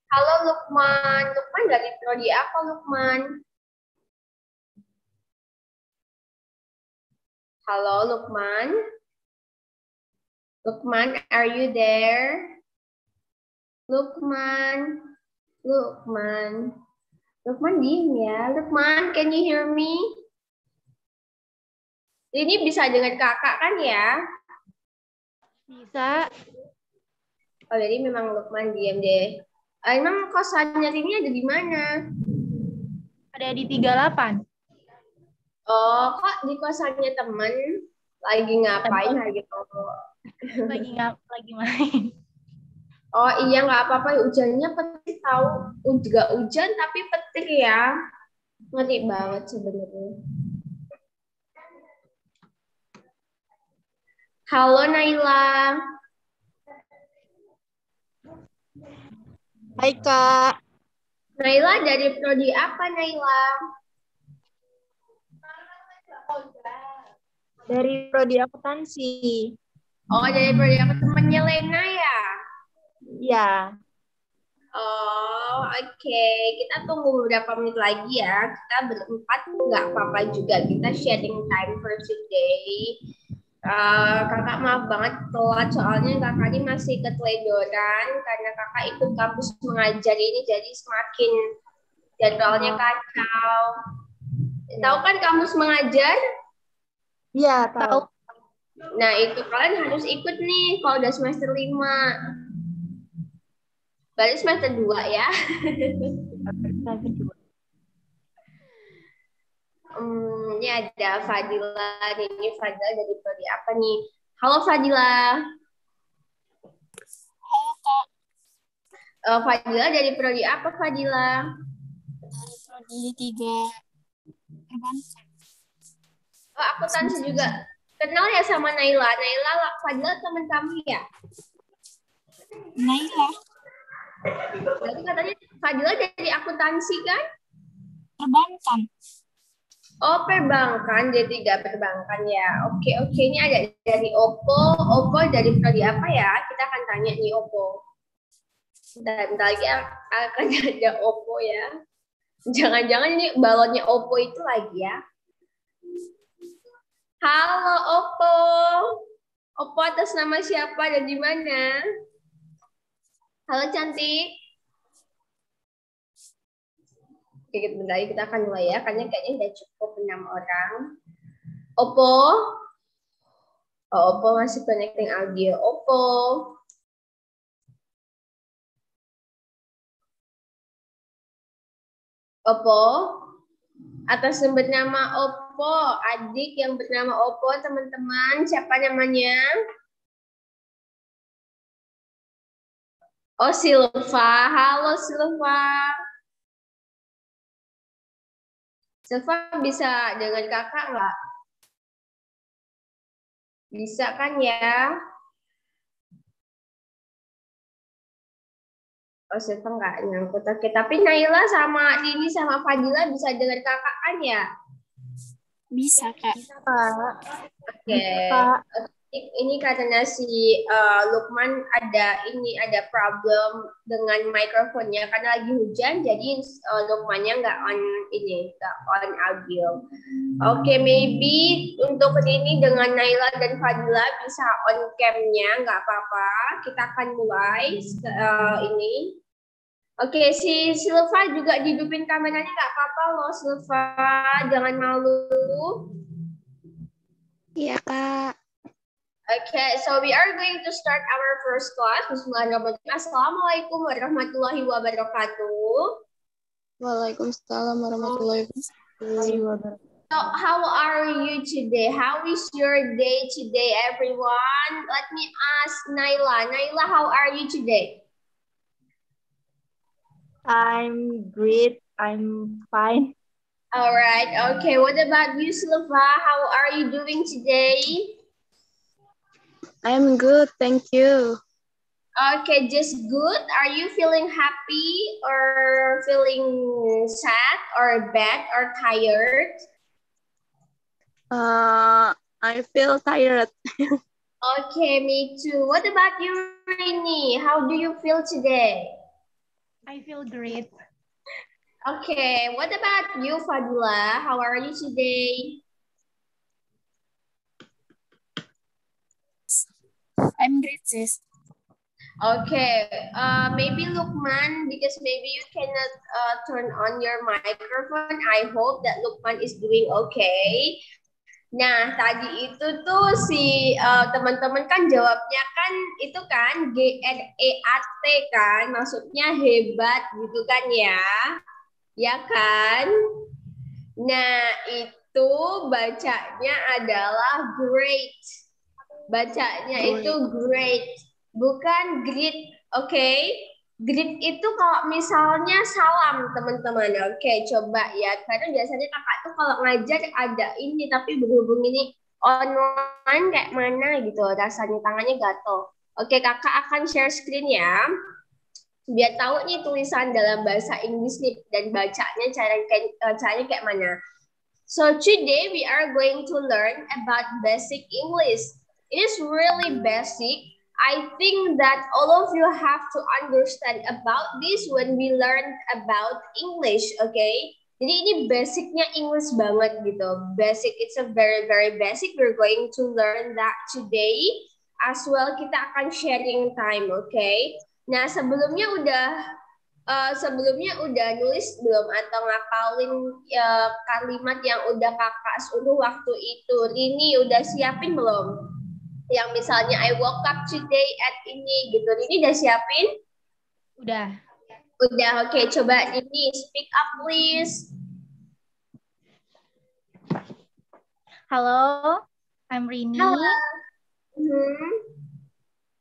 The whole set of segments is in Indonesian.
Halo Lukman. Lukman dari prodi apa Lukman? Halo Lukman. Lukman, are you there? Lukman. Lukman. Lukman diem ya. Lukman, can you hear me? Ini bisa dengan kakak kan ya? Bisa. Oh, jadi memang Lukman diem deh. Emang kosannya ini ada di mana? Ada di 38. Oh, kok di kosannya temen? Lagi ngapain? Lagi Lagi main. Oh iya, nggak apa-apa. Hujannya petir tahu. Juga hujan tapi petir ya. Ngeri banget sebenarnya. Halo Naila. Hai Kak. Naila dari prodi apa Naila? Dari prodi akuntansi. Oh, dari prodi apa? Temennya Lena ya? Iya. Oh, oke. Kita tunggu beberapa menit lagi ya. Kita berempat nggak apa-apa juga. Kita sharing time for today. Kakak maaf banget telat soalnya kakak ini masih keteledoran karena kakak ikut kampus mengajar ini jadi semakin jadwalnya kacau. Tahu kan kampus mengajar? Iya, tahu. Nah, itu kalian harus ikut nih kalau udah semester 5. Berarti semester 2 ya. Ini ada Fadila. Ini Fadila dari prodi apa nih? Halo Fadila. Halo Kak. Fadila dari prodi apa Fadila? Dari prodi 3 perbankan. Oh, akuntansi juga. Kenal ya sama Naila? Naila, Fadila teman kamu ya? Naila. Berarti katanya Fadila dari akuntansi kan? Perbankan. Oh, perbankan. Jadi 3 perbankan ya. Oke. Ini ada dari Oppo. Oppo dari prodi apa ya? Kita akan tanya nih Oppo. Bentar lagi akan ada Oppo ya. Jangan-jangan ini balonnya Oppo itu lagi ya. Halo Oppo. Oppo atas nama siapa dan di mana? Halo cantik. Oke, bentar lagi kita akan mulai ya. Karena kayaknya udah cukup 6 orang. Oppo. Oh, Oppo masih connecting audio. Oppo. Oppo. Atas nama Oppo. Adik yang bernama Oppo, teman-teman. Siapa namanya? Oh, Silva. Halo, Silva. Silva bisa dengan kakak nggak? Bisa kan ya? Oh, Silva nggak nyangkut. Oke, tapi Naila sama Dini sama Fadila bisa dengan kakak kan ya? Bisa Kak. Oke. Ini karena si Lukman ada problem dengan mikrofonnya karena lagi hujan, jadi Lukmannya nggak on audio. Oke, maybe untuk ini dengan Naila dan Fadila bisa on cam-nya, nggak apa-apa. Kita akan mulai ini. Oke, si Silva juga hidupin kameranya nggak apa-apa loh, Silva. Jangan malu. Iya Kak. Okay, so we are going to start our first class. Bismillahirrahmanirrahim. Assalamualaikum warahmatullahi wabarakatuh. Waalaikumsalam warahmatullahi wabarakatuh. So, how are you today? How is your day today, everyone? Let me ask Naila. Naila, how are you today? I'm great. I'm fine. All right. Okay. What about you, Silva? How are you doing today? I'm good, thank you. Okay, just good. Are you feeling happy or feeling sad or bad or tired? I feel tired. Okay, me too. What about you, Rini? How do you feel today? I feel great. Okay, what about you, Fadila? How are you today? I'm great, sis. Okay, maybe Lukman, because maybe you cannot turn on your microphone. I hope that Lukman is doing okay. Nah, tadi itu tuh si teman-teman kan jawabnya kan itu kan GREAT kan, maksudnya hebat gitu kan ya. Ya kan? Nah, itu bacanya adalah great. Bacanya itu great, bukan great, oke? Great itu kalau misalnya salam, teman-teman. Oke, coba ya. Karena biasanya kakak tuh kalau ngajar ada ini, tapi berhubung ini online kayak mana gitu, rasanya tangannya gatel. Oke, kakak akan share screen ya. Biar tahu nih tulisan dalam bahasa Inggris nih dan bacanya caranya kayak mana. So today we are going to learn about basic English. It is really basic. I think that all of you have to understand about this when we learn about English, okay? Jadi ini basicnya English banget gitu. Basic, it's a very basic. We're going to learn that today. As well, kita akan sharing time, okay? Nah, sebelumnya udah nulis belum atau ngapalin kalimat yang udah kakak suruh waktu itu? Rini udah siapin belum? Yang misalnya I woke up today at ini gitu. Rini udah siapin? Udah. Udah, oke. Coba Rini speak up please. Halo, I'm Rini. Halo.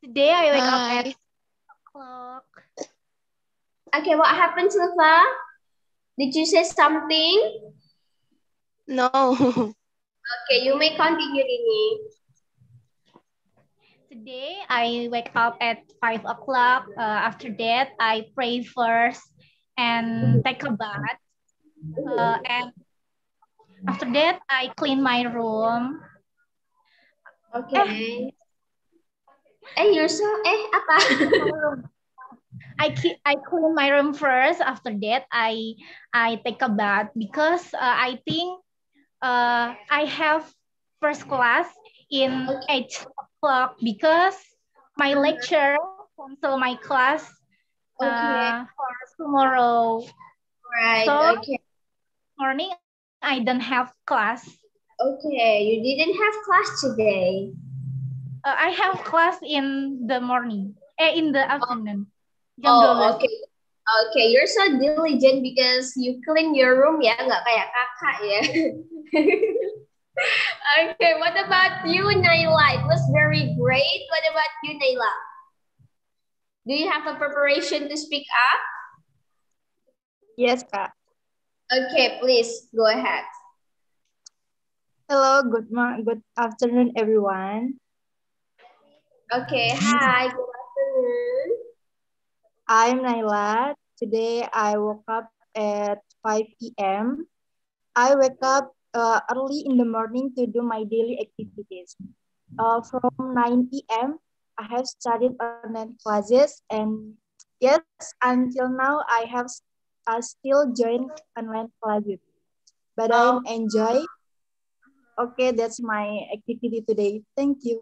Today I wake up at 8 o'clock. Okay, what happened, Silva? Did you say something? No. Okay, you may continue, Rini. Today I wake up at 5 o'clock. After that, I pray first and take a bath. And after that, I clean my room. Okay. You're so, apa? I clean my room first. After that, I take a bath because I think I have first class in 8 o'clock because my lecturer cancel my class for tomorrow. Right. So Okay. morning I don't have class. Okay, you didn't have class today. I have class in the morning. In the afternoon. Okay. Okay, you're so diligent because you clean your room ya, nggak kayak kakak ya. Okay, what about you, Naila? It was very great. What about you, Naila? Do you have a preparation to speak up? Yes, Kak. Okay, please go ahead. Hello, good afternoon, everyone. Okay, hi, good afternoon. I'm Naila. Today I woke up at 5 p.m. I wake up early in the morning to do my daily activities. From 9 p.m., I have studied online classes, and yes, until now I have still joined online classes. But I enjoy. Okay, that's my activity today. Thank you.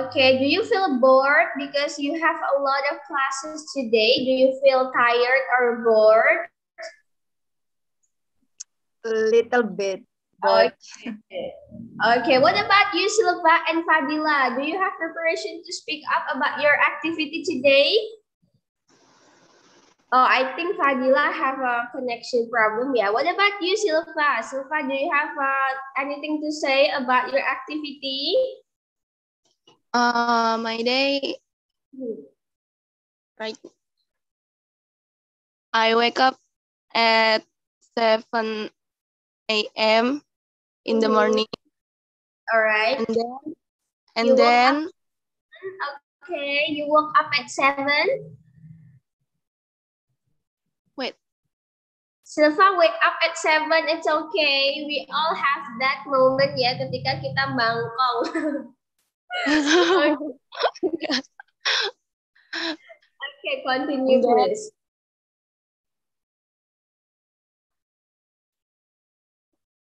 Okay, do you feel bored because you have a lot of classes today? Do you feel tired or bored? A little bit. But... Okay, what about you, Silva and Fadila? Do you have preparation to speak up about your activity today? Oh, I think Fadila have a connection problem. Yeah. What about you, Silva? Silva, do you have anything to say about your activity? My day, right? I wake up at 7 a.m. in the morning. All right. And then. Okay, you woke up at 7. Wait. Silva wake up at 7. It's okay. We all have that moment ya ketika kita bangkong. Okay, continue please.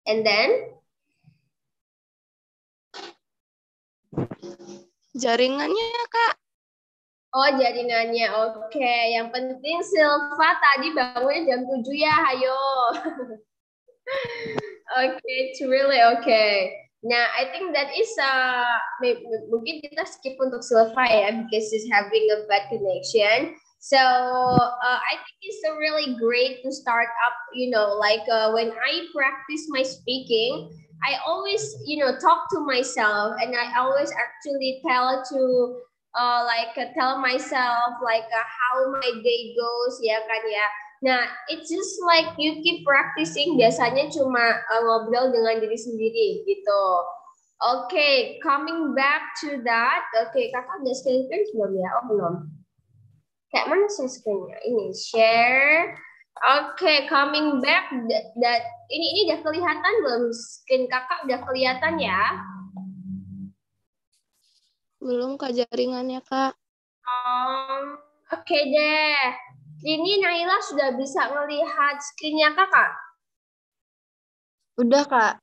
And then? Jaringannya, Kak. Oh, jaringannya. Oke. Yang penting Silva tadi bangunnya jam 7 ya, ayo. Okay, it's really okay. Nah, I think that is mungkin kita skip untuk Silva ya, because she's having a bad connection. So I think it's really great to start up. Like when I practice my speaking, I always talk to myself, and I always actually tell myself how my day goes ya kan ya. Nah, it's just like you keep practicing, biasanya cuma ngobrol dengan diri sendiri gitu. Oke, coming back to that. Oke, kakak udah screen belum ya? Oh, belum. Kayak mana sih screen-nya? Ini, share. Oke, coming back. Ini udah kelihatan belum? Screen kakak udah kelihatan ya? Belum, Kak, jaringannya, Kak. Oke deh. Ini Naila sudah bisa melihat screen-nya kakak? Udah, Kak.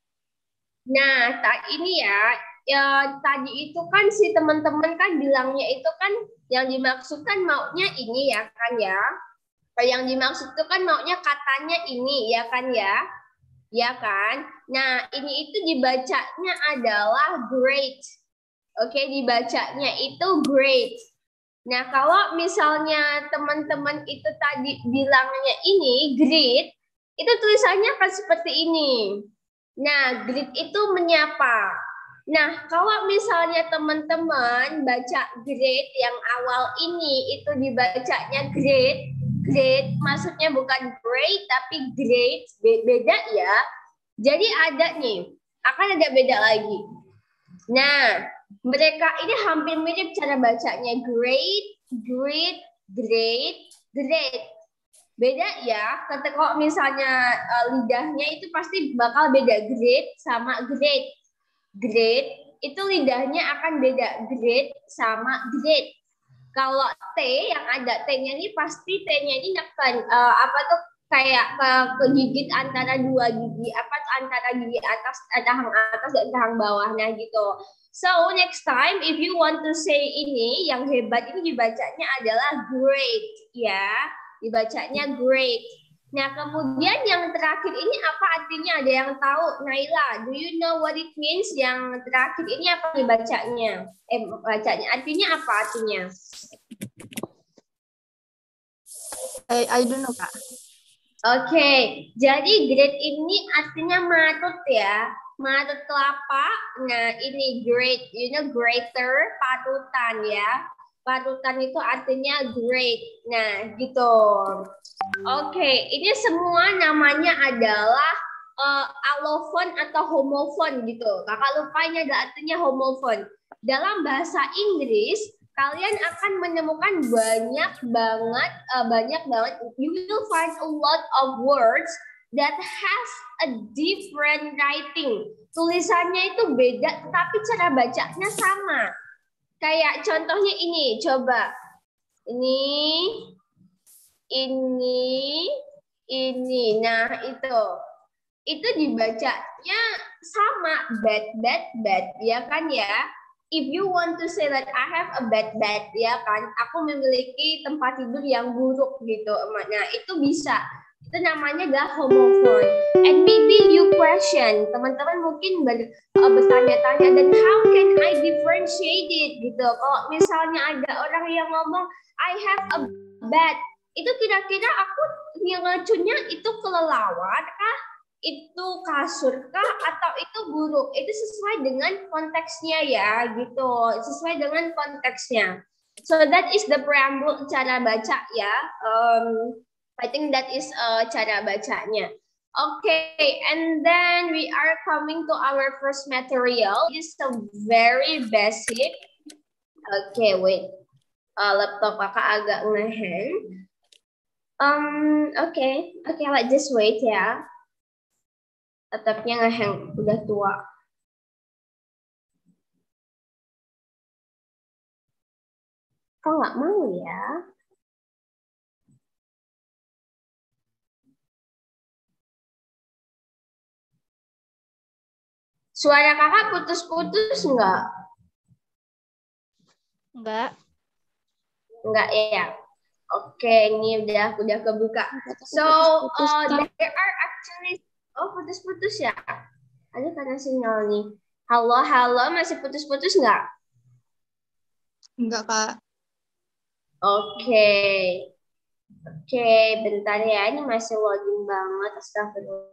Nah, ini ya tadi itu kan si teman-teman kan bilangnya itu kan yang dimaksudkan maunya ini ya kan ya. Yang dimaksud itu kan maunya katanya ini ya kan ya. Ya kan? Nah, ini itu dibacanya adalah great. Oke, dibacanya itu great. Nah, kalau misalnya teman-teman itu tadi bilangnya ini great, itu tulisannya akan seperti ini. Nah, greet itu menyapa. Nah, kalau misalnya teman-teman baca greet yang awal ini itu dibacanya great, maksudnya bukan great tapi great, beda ya. Jadi ada nih, akan ada beda lagi. Nah, mereka ini hampir mirip cara bacanya great, great, great, great. Beda ya, kalau misalnya lidahnya itu pasti bakal beda great sama great. Great itu lidahnya akan beda great sama great. Kalau T yang ada T-nya ini pasti T-nya ini akan kayak kegigit antara dua gigi antara gigi atas, tahang atas dan tahang bawah, nah gitu. So next time if you want to say ini yang hebat ini dibacanya adalah great ya, dibacanya great. Nah kemudian yang terakhir ini apa artinya, ada yang tahu? Naila, do you know what it means? Yang terakhir ini apa dibacanya? Bacanya artinya apa artinya? I don't know, Kak. Oke, jadi great ini artinya matut ya, matut kelapa. Nah ini great, greater, patutan ya. Patutan itu artinya great. Nah gitu. Oke, ini semua namanya adalah allofon atau homofon gitu. Kakak lupa ini ada artinya homofon. Dalam bahasa Inggris, kalian akan menemukan banyak banget, you will find a lot of words that has a different writing. Tulisannya itu beda, tapi cara bacanya sama. Kayak contohnya ini, coba. Ini. Nah, itu dibacanya sama, bad, ya kan ya? If you want to say that I have a bad, ya kan? Aku memiliki tempat tidur yang buruk gitu. Nah, itu bisa. Itu namanya adalah homofon. And maybe you question, teman-teman mungkin bertanya-tanya, dan how can I differentiate it gitu? Kalau misalnya ada orang yang ngomong I have a bad, itu kira-kira aku yang ngacunya itu kelelawar kah? Itu kasur kah? Atau itu buruk? Itu sesuai dengan konteksnya ya, gitu. Sesuai dengan konteksnya. So that is the preamble cara baca ya. I think that is cara bacanya. Okay, and then we are coming to our first material. It is a very basic. Okay, wait. Laptop kakak agak ngehang. Okay, like just wait ya. Laptopnya ngehang, udah tua. Kok nggak mau ya? Suara kakak putus-putus nggak? Enggak. Enggak ya. Oke, ini udah kebuka. So, there are actually putus-putus ya. Ada karena sinyal nih. Halo, halo, masih putus-putus nggak? Enggak, Kak. Oke. Oke, bentar ya. Ini masih loading banget. Astagfirullah.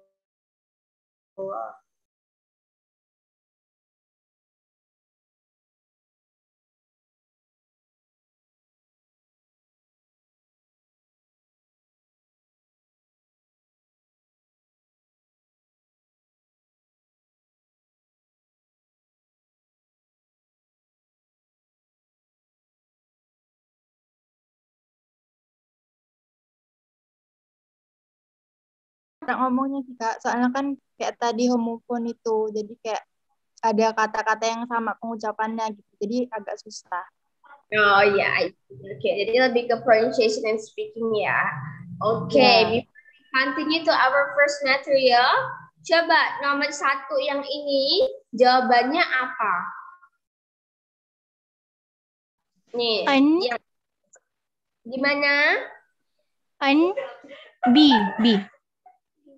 Ngomongnya sih, Kak. Soalnya kan kayak tadi homophone itu. Jadi kayak ada kata-kata yang sama pengucapannya gitu. Jadi agak susah. Oh ya, oke. Jadi lebih ke pronunciation and speaking ya. Oke, before we continue to our first material, coba nomor 1 yang ini jawabannya apa? Nih, yang gimana? B.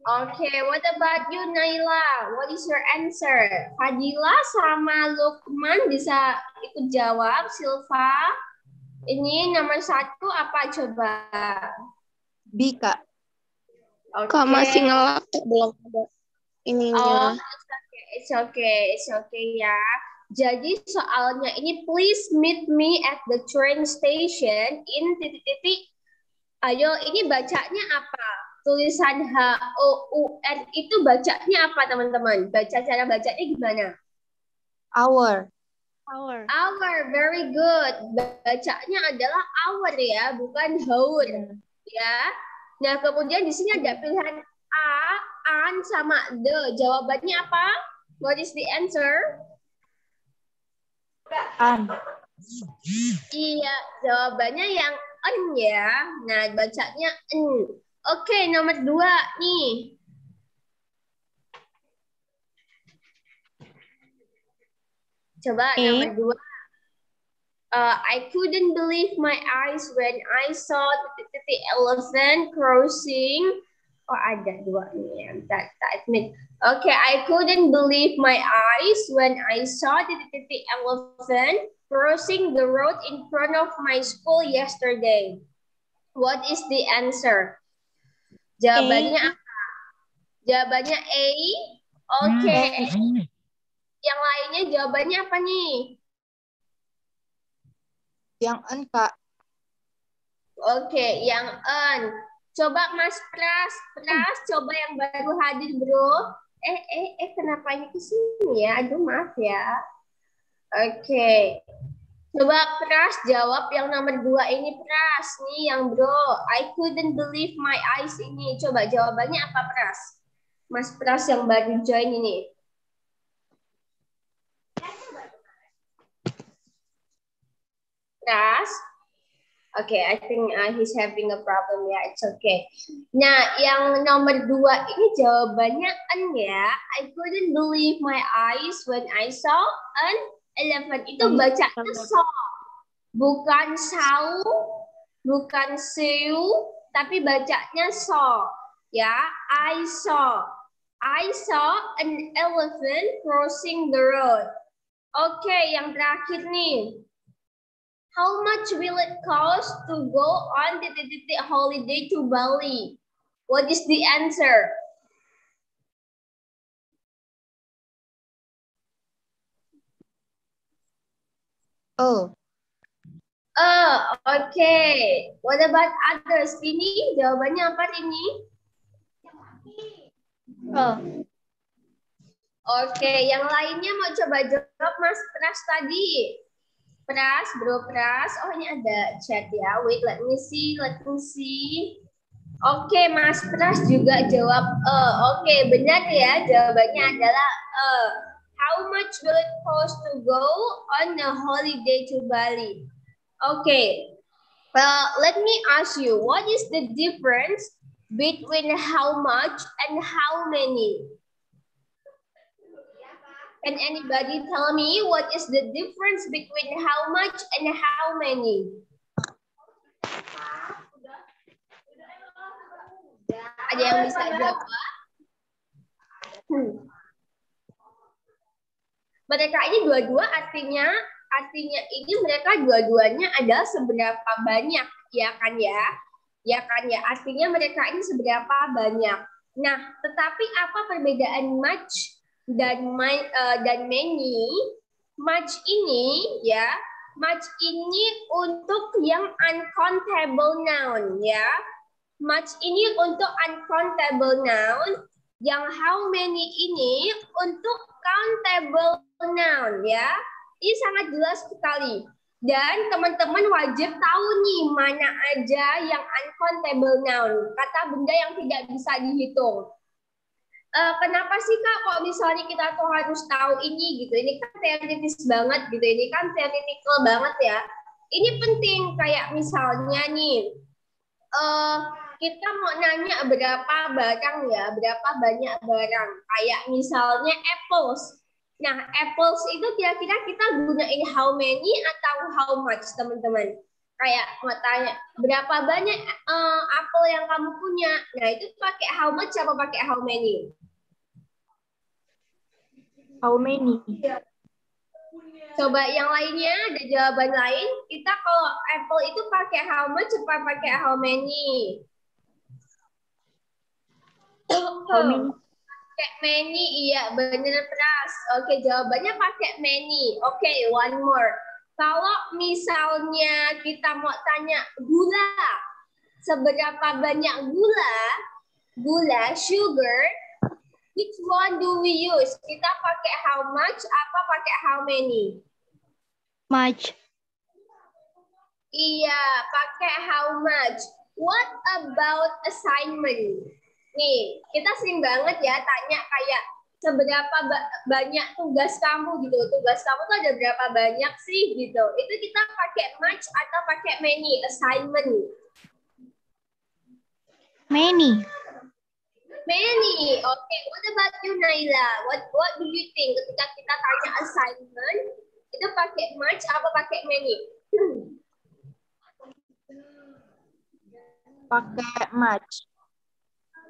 Okay, what about you, Naila? What is your answer? Fadila sama Lukman bisa ikut jawab. Silva, ini nomor 1 apa coba? B, Kak. Okay. Kak masih ngelap, belum ada ininya. Oh, it's okay ya. Jadi soalnya ini please meet me at the train station in titik-titik. Ayo, ini bacanya apa? Tulisan HOUR itu bacanya apa, teman-teman? Cara bacanya gimana? Hour. Very good. Bacanya adalah hour ya, bukan haur. Ya. Nah, kemudian di sini ada pilihan A, an, sama the. Jawabannya apa? What is the answer? An. Iya, jawabannya yang en ya. Nah, bacanya en. Oke, nomor 2 nih. Coba nomor 2. I couldn't believe my eyes when I saw the elephant crossing. Oh, ada 2 nih. Tak admit. Okay, I couldn't believe my eyes when I saw the elephant crossing the road in front of my school yesterday. What is the answer? Jawabannya apa? Jawabannya A. Oke. Yang lainnya jawabannya apa nih? Yang N, Kak. Oke, yang N. Coba Mas Pras, coba yang baru hadir, bro. Kenapa ini kesini ya? Aduh, maaf ya. Oke. Coba Pras jawab yang nomor 2 ini, Pras. Nih yang bro. I couldn't believe my eyes ini. Coba jawabannya apa, Pras? Mas Pras yang baru join ini. Pras? Okay, I think he's having a problem ya. It's okay. Nah, yang nomor 2 ini jawabannya N ya. I couldn't believe my eyes when I saw an elephant. Itu bacanya saw. Bukan saw, bukan see, tapi bacanya saw. Ya, I saw an elephant crossing the road. Oke, yang terakhir nih. How much will it cost to go on the holiday to Bali? What is the answer? Oh. Okay. What about others? Ini jawabannya apa ini? Oke, yang lainnya mau coba jawab Mas Pras tadi. Pras, bro Pras. Oh, ini ada chat ya. Wait, let me see. Oke, Mas Pras juga jawab Oke, benar ya. Jawabannya adalah How much will it cost to go on a holiday to Bali? Okay. Let me ask you, what is the difference between how much and how many? Can anybody tell me what is the difference between how much and how many? Ada yang bisa jawab? Mereka ini dua-dua artinya ini mereka dua-duanya adalah seberapa banyak, ya kan ya? Ya kan ya, artinya mereka ini seberapa banyak. Nah, tetapi apa perbedaan much dan many? Much ini ya, much ini untuk yang uncountable noun ya. Much ini untuk uncountable noun, yang how many ini untuk countable noun ya. Ini sangat jelas sekali. Dan teman-teman wajib tahu nih mana aja yang uncountable noun, kata benda yang tidak bisa dihitung. Kenapa sih Kak kok misalnya kita tuh harus tahu ini gitu? Ini kan teoritis banget gitu. Ini kan theoretical banget ya. Ini penting kayak misalnya nih kita mau nanya berapa barang ya, berapa banyak barang. Kayak misalnya apples. Nah, apples itu kira-kira kita gunain how many atau how much, teman-teman? Kayak mau tanya, berapa banyak apel yang kamu punya? Nah, itu pakai how much apa pakai how many? How many? Coba yang lainnya, ada jawaban lain? Kita kalau apple itu pakai how much apa pakai how many? How many? Pakai many, iya bener Pras. Oke, jawabannya pakai many. Oke, one more. Kalau misalnya kita mau tanya gula, seberapa banyak gula, sugar, which one do we use? Kita pakai how much apa pakai how many? Much. Iya, pakai how much. What about assignment? Nih, kita sering banget ya tanya kayak seberapa banyak tugas kamu gitu. Tugas kamu tuh ada berapa banyak sih gitu. Itu kita pakai much atau pakai many assignment? Many. Many. Okay, what about you Naila? What do you think ketika kita tanya assignment itu pakai much apa pakai many? Pakai much.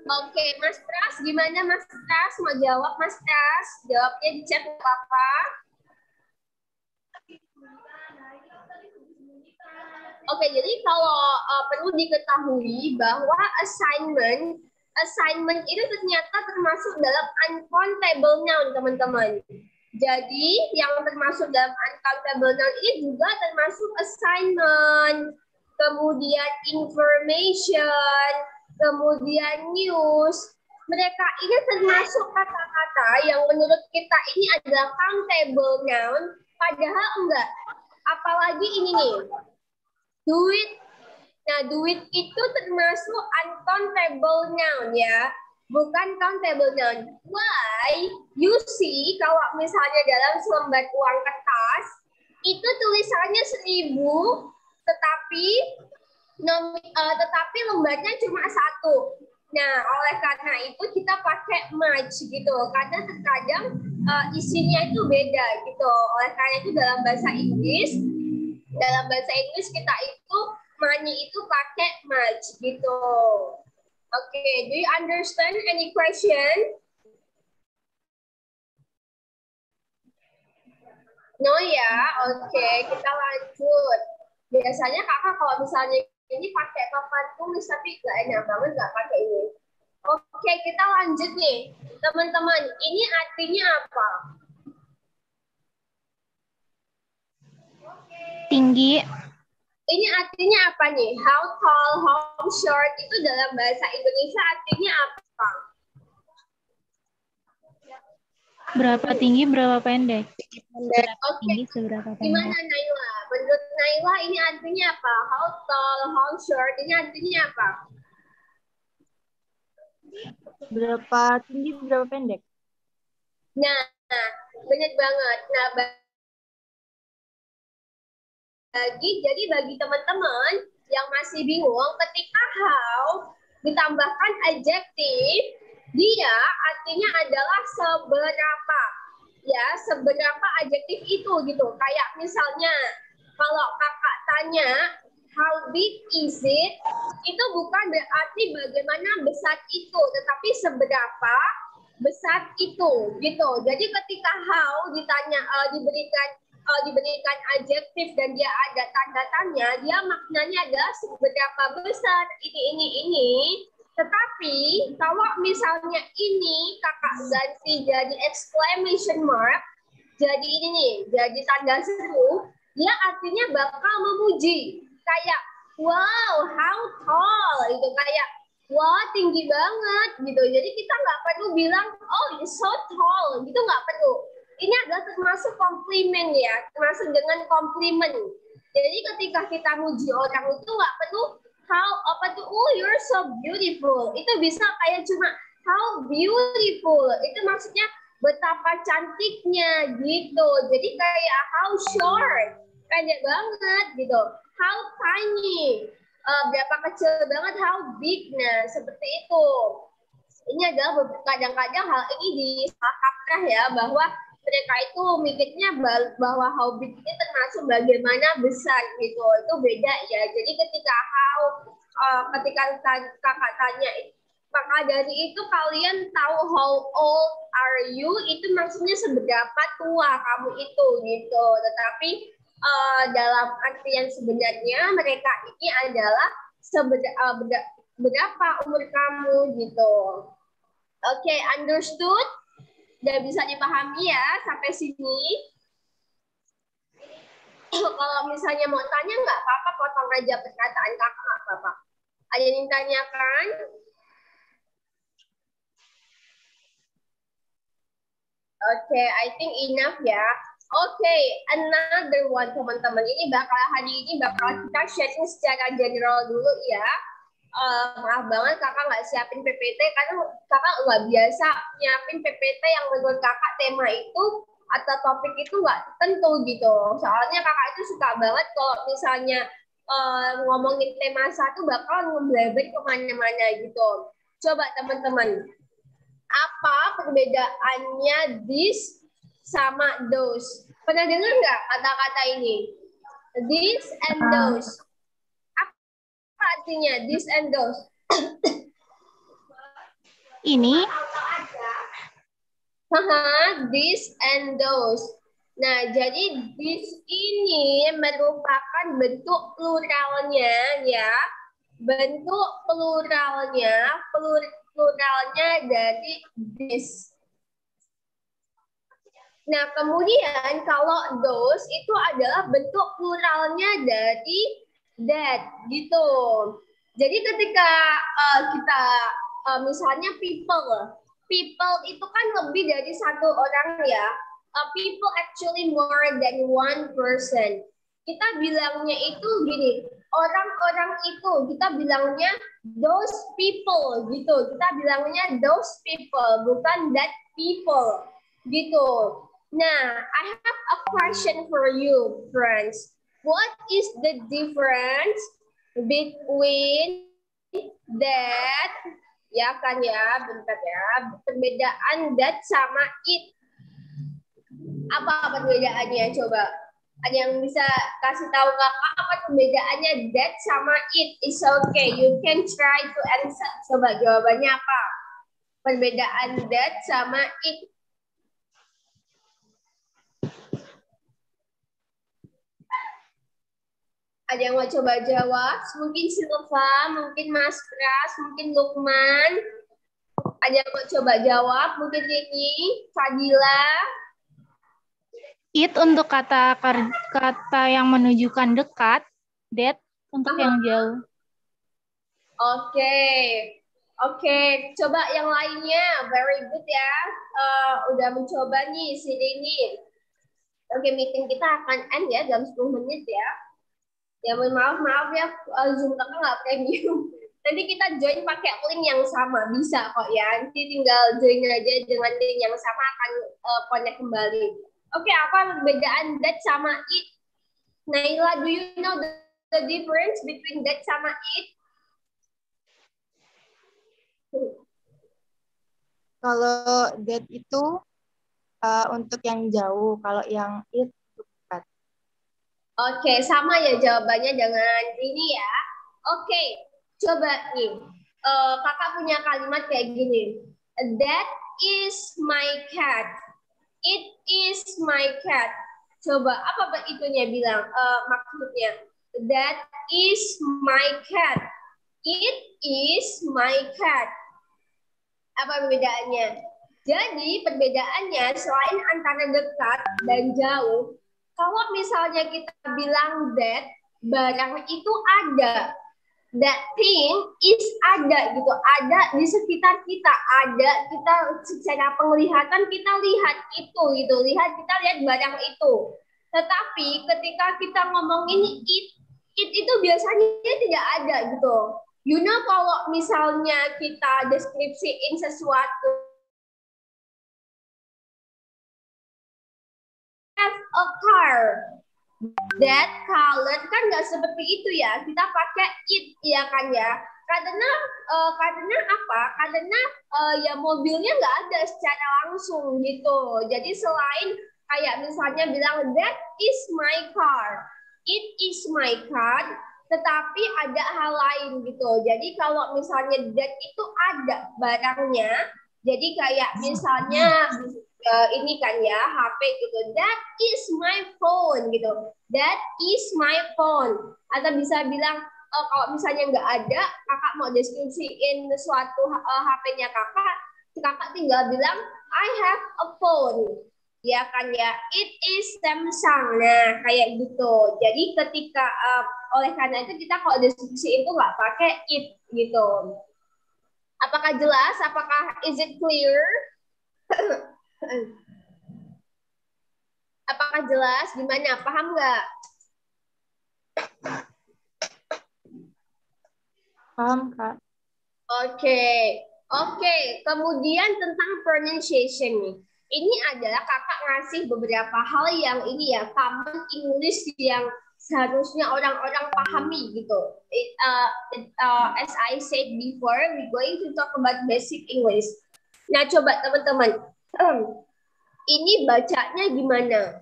Oke, Mas Pras, gimana Mas Pras? Mau jawab Mas Pras? Jawabnya di chat apa? Oke, jadi kalau perlu diketahui bahwa assignment itu ternyata termasuk dalam uncountable noun, teman-teman. Jadi, yang termasuk dalam uncountable noun ini juga termasuk assignment, kemudian information, kemudian news. Mereka ini termasuk kata-kata yang menurut kita ini adalah countable noun, padahal enggak. Apalagi ini nih, duit. Nah, duit itu termasuk uncountable noun ya, bukan countable noun. Why? You see, kalau misalnya dalam selembar uang kertas, itu tulisannya 1.000, tetapi lembarnya cuma 1. Nah, oleh karena itu kita pakai much gitu, karena terkadang isinya itu beda gitu. Oleh karena itu dalam bahasa Inggris kita itu money itu pakai much gitu. Oke, do you understand any question? No ya, oke, kita lanjut. Biasanya kakak kalau misalnya ini pakai papan tulis, tapi nggak enak banget nggak pakai ini. Oke, kita lanjut nih. Teman-teman, ini artinya apa? Tinggi. Ini artinya apa nih? How tall, how short, itu dalam bahasa Indonesia artinya apa? Berapa tinggi, berapa pendek? Berapa tinggi, seberapa pendek? Gimana Naila? Menurut Naila ini artinya apa? How tall, how short, ini artinya apa? Berapa tinggi, berapa pendek? Nah, benar banget. Nah, jadi bagi teman-teman yang masih bingung, ketika how ditambahkan adjektif, dia artinya adalah seberapa. Ya, seberapa adjektif itu gitu. Kayak misalnya, kalau kakak tanya, how big is it? Itu bukan berarti bagaimana besar itu, tetapi seberapa besar itu gitu. Jadi ketika how ditanya diberikan adjektif dan dia ada tanda tanya, dia maknanya adalah seberapa besar ini. Tetapi kalau misalnya ini kakak ganti jadi exclamation mark, jadi ini nih, jadi tanda seru, dia artinya bakal memuji. Kayak wow, how tall, itu kayak wah tinggi banget gitu. Jadi kita nggak perlu bilang oh it's so tall, gitu nggak perlu. Ini adalah termasuk komplimen ya, termasuk dengan komplimen. Jadi ketika kita muji orang itu nggak perlu how apa tuh, oh you're so beautiful. Itu bisa kayak cuma how beautiful. Itu maksudnya betapa cantiknya gitu. Jadi kayak how short, pendek banget gitu. How tiny, berapa kecil banget, how big. Nah seperti itu. Ini adalah kadang-kadang hal ini disalahkan ya, bahwa mereka itu mikirnya bahwa how big ini termasuk bagaimana besar gitu. Itu beda ya. Jadi ketika ketika kakak tanya, maka dari itu kalian tahu how old are you, itu maksudnya seberapa tua kamu itu gitu. Tetapi dalam artian sebenarnya mereka ini adalah berapa umur kamu gitu. Oke, understood? Udah bisa dipahami ya sampai sini? Kalau misalnya mau tanya nggak apa-apa, potong aja perkataan kakak, nggak apa-apa. Ada yang tanyakan? Oke, I think enough ya. Oke, another one teman-teman. Hari ini bakal kita sharing secara general dulu ya. Maaf banget kakak nggak siapin PPT karena kakak nggak biasa nyiapin PPT yang menurut kakak tema itu atau topik itu nggak tentu gitu. Soalnya kakak itu suka banget kalau misalnya ngomongin tema satu bakal ngebleber kemana-mana gitu. Coba teman-teman, apa perbedaannya this sama those? Pernah dengar nggak kata-kata ini? This and those. Artinya this and those. Ini this and those. Nah, jadi this ini merupakan bentuk pluralnya ya. Bentuk pluralnya dari this. Nah, kemudian kalau those itu adalah bentuk pluralnya dari that gitu. Jadi ketika kita misalnya people itu kan lebih dari satu orang ya. People actually more than one person. Kita bilangnya itu gini, orang-orang itu kita bilangnya those people gitu. Kita bilangnya those people, bukan that people gitu. Nah, I have a question for you, friends. What is the difference between that, ya kan ya, bentar ya, perbedaan that sama it. Apa perbedaannya coba? Ada yang bisa kasih tahu kakak apa perbedaannya that sama it? It's okay, you can try to answer. Coba jawabannya apa? Perbedaan that sama it. Ada yang mau coba jawab? Mungkin Silva, mungkin Mas Pras, mungkin Lukman. Ada yang mau coba jawab? Mungkin Rini, Fadila. It untuk kata yang menunjukkan dekat, that untuk yang jauh. Oke. Coba yang lainnya, very good ya. Udah mencoba nih si Rini. Oke, meeting kita akan end ya dalam 10 menit ya. Ya maaf ya, Zoom kakak nggak premium. Nanti kita join pakai link yang sama, bisa kok ya. Nanti tinggal join aja dengan link yang sama, akan connect kembali. Oke, apa perbedaan that sama it? Naila, do you know the difference between that sama it? Kalau that itu untuk yang jauh, kalau yang it untuk dekat. Oke, sama ya jawabannya, jangan ini ya. Oke, coba nih. Kakak punya kalimat kayak gini. That is my cat. It is my cat. Coba apa itunya bilang maksudnya? That is my cat. It is my cat. Apa perbedaannya? Jadi perbedaannya selain antara dekat dan jauh, kalau misalnya kita bilang that, barang itu ada. That thing is ada gitu, ada di sekitar kita, ada kita secara penglihatan kita lihat itu gitu, kita lihat barang itu. Tetapi ketika kita ngomongin it itu biasanya tidak ada gitu. You know, kalau misalnya kita deskripsiin sesuatu, have a car, that color kan nggak seperti itu ya. Kita pakai it ya kan ya. Karena apa? Karena ya mobilnya nggak ada secara langsung gitu. Jadi selain kayak misalnya bilang that is my car, it is my car, tetapi ada hal lain gitu. Jadi kalau misalnya that itu ada barangnya, jadi kayak misalnya ini kan ya HP gitu, that is my phone gitu, that is my phone. Atau bisa bilang kalau misalnya nggak ada, kakak mau deskripsiin suatu HP-nya kakak tinggal bilang I have a phone. Ya kan ya, it is Samsung. Nah, kayak gitu. Jadi ketika oleh karena itu kita kalau deskripsi itu nggak pakai it gitu. Apakah jelas? Apakah is it clear? Apakah jelas? Gimana? Paham nggak? Paham, Kak. Oke. Kemudian tentang pronunciation nih. Ini adalah kakak ngasih beberapa hal yang ini ya, common English yang seharusnya orang-orang pahami gitu. As I said before, we going to talk about basic English. Nah, coba teman-teman, ini bacanya gimana?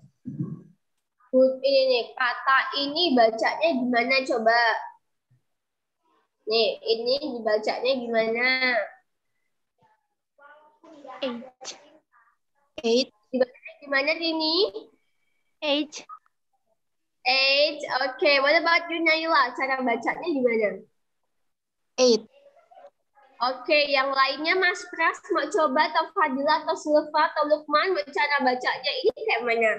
Ini nih, kata ini bacanya gimana coba? Nih, ini dibacanya gimana? Eight. Dibacanya gimana ini? Age. Oke. What about you, Naila? Cara bacanya gimana? 8. Oke, yang lainnya Mas Pras mau coba, atau Fadila atau Silva atau Lukman, cara bacanya ini kayak mana?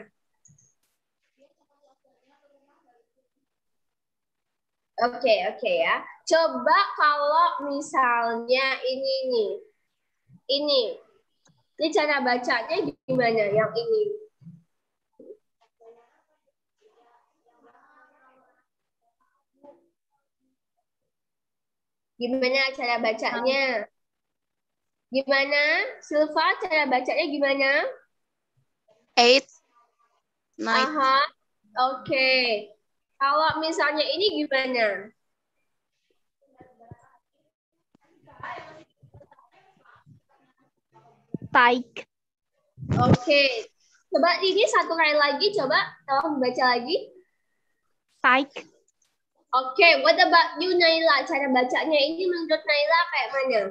Oke ya. Coba kalau misalnya ini nih. Ini cara bacanya gimana yang ini? Gimana cara bacanya? Gimana? Silva, cara bacanya gimana? 8, 9. Aha, oke. Kalau misalnya ini gimana? Taik. Oke. Coba ini satu kali lagi, coba tolong baca lagi. Taik. Oke, what about you, Naila? Cara bacanya ini menurut Naila kayak mana?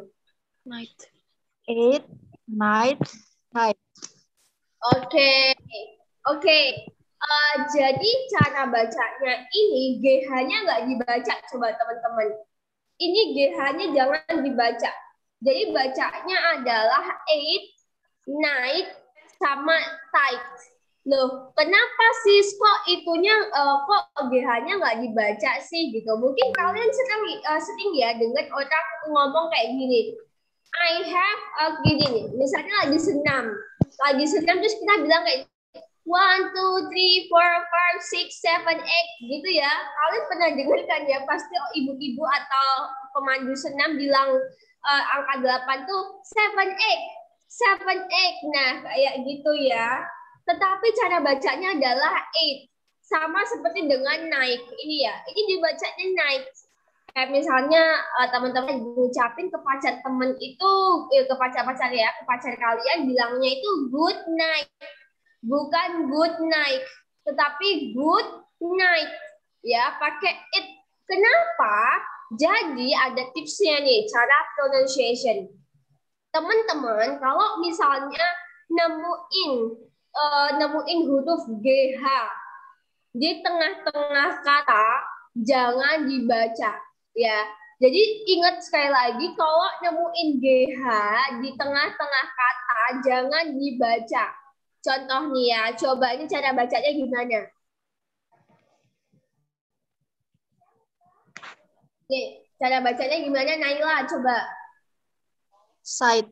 Night. 8, night, night. Oke. Jadi cara bacanya ini GH-nya nggak dibaca, coba teman-teman. Ini GH-nya jangan dibaca. Jadi bacanya adalah 8, night, sama tight. Loh, kenapa sih kok itunya kok GH-nya nggak dibaca sih gitu? Mungkin kalian sering ya dengar orang ngomong kayak gini. I have gini nih, misalnya lagi senam terus kita bilang kayak 1, 2, 3, 4, 5, 6, 7, 8 gitu ya. Kalian pernah dengar kan ya, pasti ibu-ibu atau pemandu senam bilang angka 8 tuh 7, 8. Nah, kayak gitu ya. Tetapi cara bacanya adalah 8. sama seperti dengan naik. Ini ya, ini dibacanya naik. Kayak misalnya teman-teman ngucapin ke pacar temen itu, ke pacar-pacar ya, ke pacar kalian bilangnya itu good night. Bukan good night, tetapi good night. Ya, pakai it. Kenapa? Jadi ada tipsnya nih, cara pronunciation. Teman-teman, kalau misalnya nemuin huruf GH di tengah-tengah kata, jangan dibaca ya. Jadi ingat sekali lagi, kalau nemuin GH di tengah-tengah kata, jangan dibaca. Contoh nih ya, coba ini cara bacanya gimana? Nih, cara bacanya gimana Naila? Coba. Side.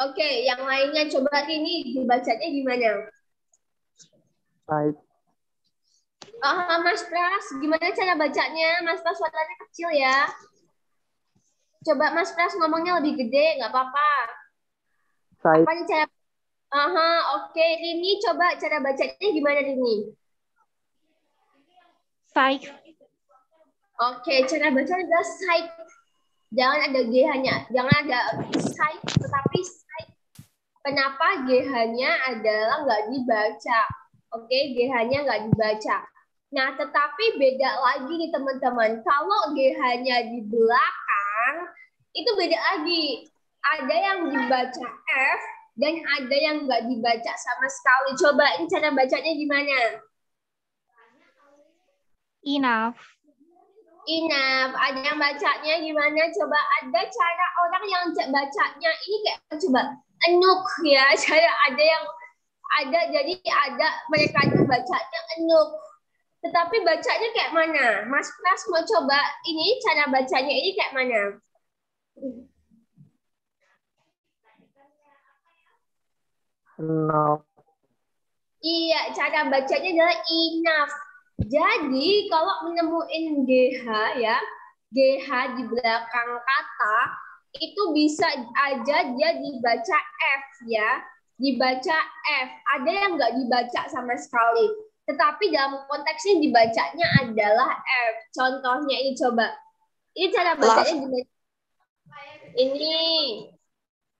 Oke, yang lainnya coba ini dibacanya gimana? Side. Mas Pras, gimana cara bacanya? Mas Pras suaranya kecil ya. Coba Mas Pras ngomongnya lebih gede, nggak apa-apa. Side. Apa nih cara? Oke. Rini, coba cara bacanya gimana Rini? Side. Oke, cara bacanya adalah side. Jangan ada GH-nya, jangan ada side, tetapi side. Kenapa GH-nya adalah nggak dibaca? Oke, GH-nya nggak dibaca. Nah, tetapi beda lagi nih teman-teman. Kalau GH-nya di belakang, itu beda lagi. Ada yang dibaca F, dan ada yang nggak dibaca sama sekali. Coba ini cara bacanya gimana? Enough. Enough. Ada yang bacanya gimana? Coba ada cara orang yang bacanya ini kayak coba enuk ya. Cara ada yang jadi ada mereka itu bacanya enuk. Tetapi bacanya kayak mana? Mas Pras mau coba ini cara bacanya ini kayak mana? Enough. Iya, cara bacanya adalah enough. Jadi kalau menemuin GH ya, GH di belakang kata itu bisa aja dia dibaca F ya, dibaca F. Ada yang nggak dibaca sama sekali. Tetapi dalam konteks ini dibacanya adalah F. Contohnya ini coba. Ini cara bacanya gimana?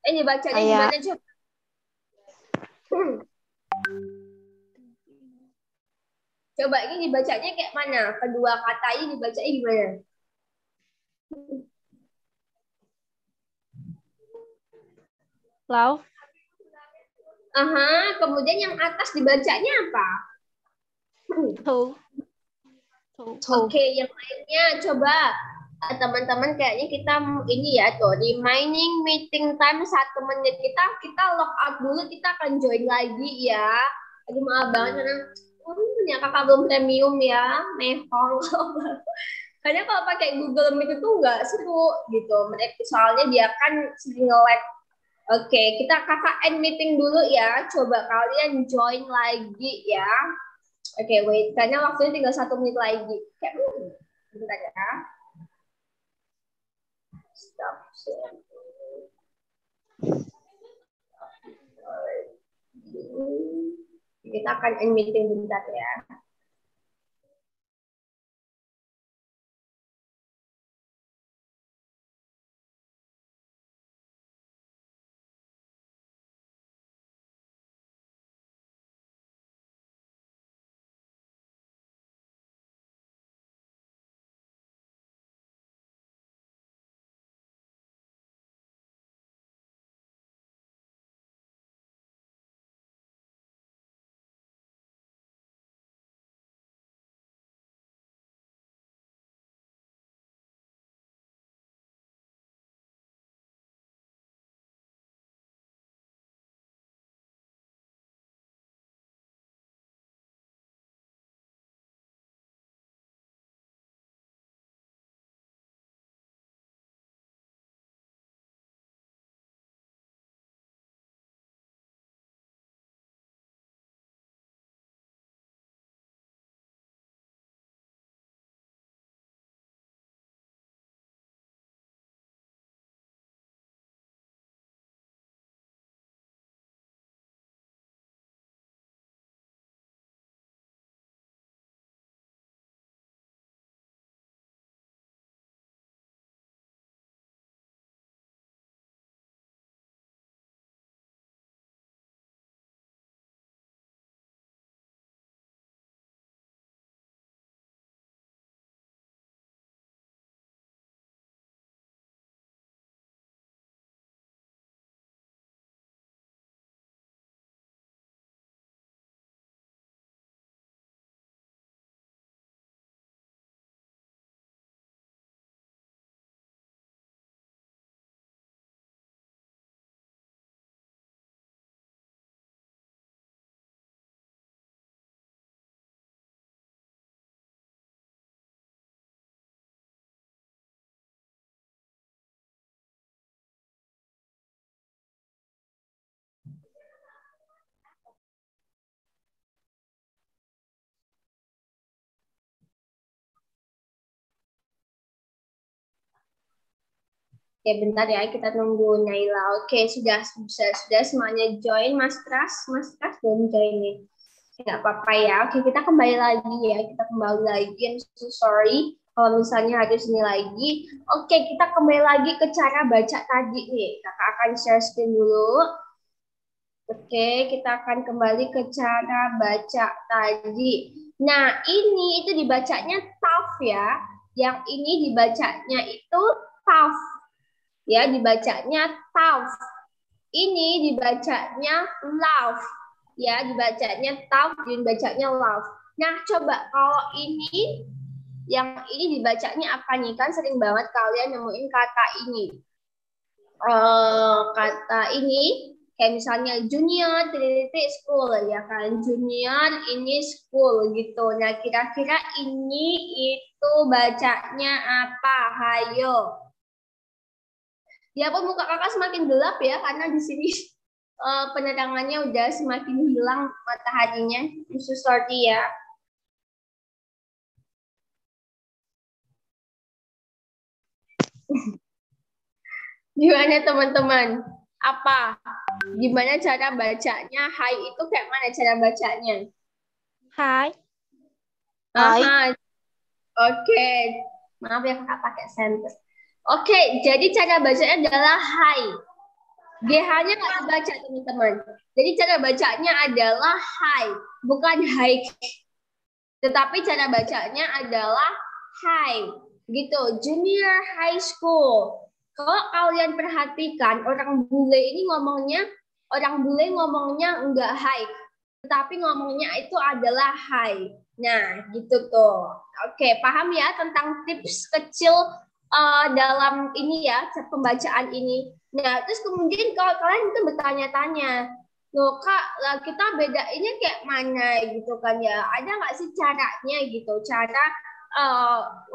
Ini bacanya gimana coba? Coba ini dibacanya kayak mana? Kedua kata ini dibacanya gimana? Love. Kemudian yang atas dibacanya apa? To. Oke, yang lainnya coba teman-teman kayaknya kita ini ya tuh remaining meeting time 1 menit kita log out dulu, kita akan join lagi ya. Aduh maaf banget karena punya kakak belum premium ya, mehong. Karena kalau pakai Google Meet itu nggak seru gitu, mereka soalnya dia kan sering nge-lag. Oke, kita kakak end meeting dulu ya. Coba kalian join lagi ya. Oke, wait, karena waktunya tinggal 1 menit lagi. Kayak, bentar ya. Stop sharing. Kita akan end meeting bentar ya. Oke, bentar ya, kita tunggu Naila. Oke, sudah semuanya join. Mas Pras belum join nih. Nggak apa-apa ya. Oke, kita kembali lagi ya. I'm so sorry kalau misalnya harus ini lagi. Oke, kita kembali lagi ke cara baca tadi nih. Kakak akan share screen dulu. Oke, kita akan kembali ke cara baca tadi. Nah, ini itu dibacanya tough ya. Yang ini dibacanya itu tough. Ya, dibacanya tough. Ini dibacanya love. Ya, dibacanya tough, dibacanya love. Nah, coba kalau ini, yang ini dibacanya apa nih? Kan sering banget kalian nemuin kata ini. Kata ini, kayak misalnya junior, school, ya kan? Junior, ini school, gitu. Nah, kira-kira ini itu bacanya apa? Hayo. Ya pun muka kakak semakin gelap ya, karena di sini penerangannya udah semakin hilang mataharinya. I'm so sorry ya. Gimana teman-teman? Apa? Gimana cara bacanya? Hai itu kayak mana cara bacanya? Hai. Hai. Oke. Maaf ya kakak pakai sentence. Oke, jadi cara bacanya adalah hai. GH-nya nggak dibaca teman-teman. Jadi cara bacanya adalah hai, bukan hai. Tetapi cara bacanya adalah hai. Gitu, junior high school. Kalau kalian perhatikan, orang bule ngomongnya enggak hai. Tetapi ngomongnya itu adalah hai. Nah, gitu tuh. Oke, paham ya tentang tips kecil dalam ini ya, pembacaan ini. Nah, terus kemudian kalau kalian itu bertanya-tanya, loh Kak, lah kita bedainnya kayak mana gitu kan ya? Ada nggak sih caranya gitu? Cara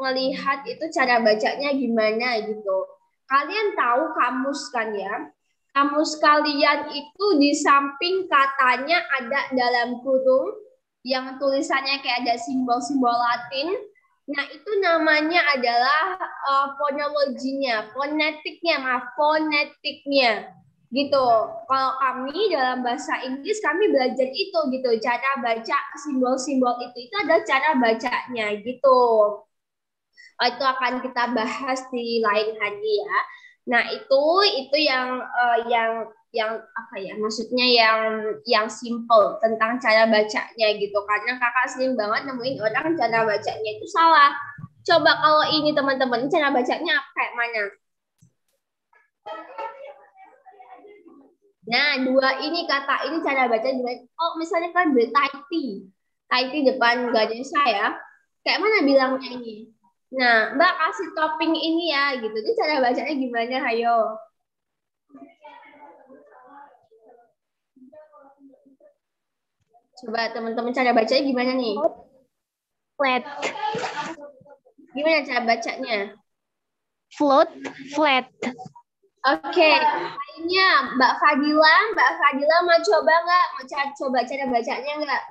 melihat itu cara bacanya gimana gitu? Kalian tahu kamus kan ya? Kamus kalian itu di samping katanya ada dalam kurung yang tulisannya kayak ada simbol-simbol Latin. Nah, itu namanya adalah fonologinya, fonetiknya. Gitu. Kalau kami dalam bahasa Inggris kami belajar itu gitu, cara baca simbol-simbol itu adalah cara bacanya gitu. Itu akan kita bahas di lain hari ya. Nah, itu yang apa ya? Maksudnya yang simple tentang cara bacanya gitu. Karena kakak sering banget nemuin orang cara bacanya itu salah. Coba kalau ini teman-teman cara bacanya kayak mana? Nah, dua ini kata ini cara baca gimana? Oh, misalnya kan Taiti depan Ganesha ya. Kayak mana bilangnya ini? Nah, Mbak kasih topping ini ya gitu. Ini cara bacanya gimana? Hayo. Coba teman-teman cara bacanya gimana nih? Flat. Gimana cara bacanya? Float, flat. Oke, lainnya Mbak Fadila mau coba nggak? Mau coba cara bacanya nggak?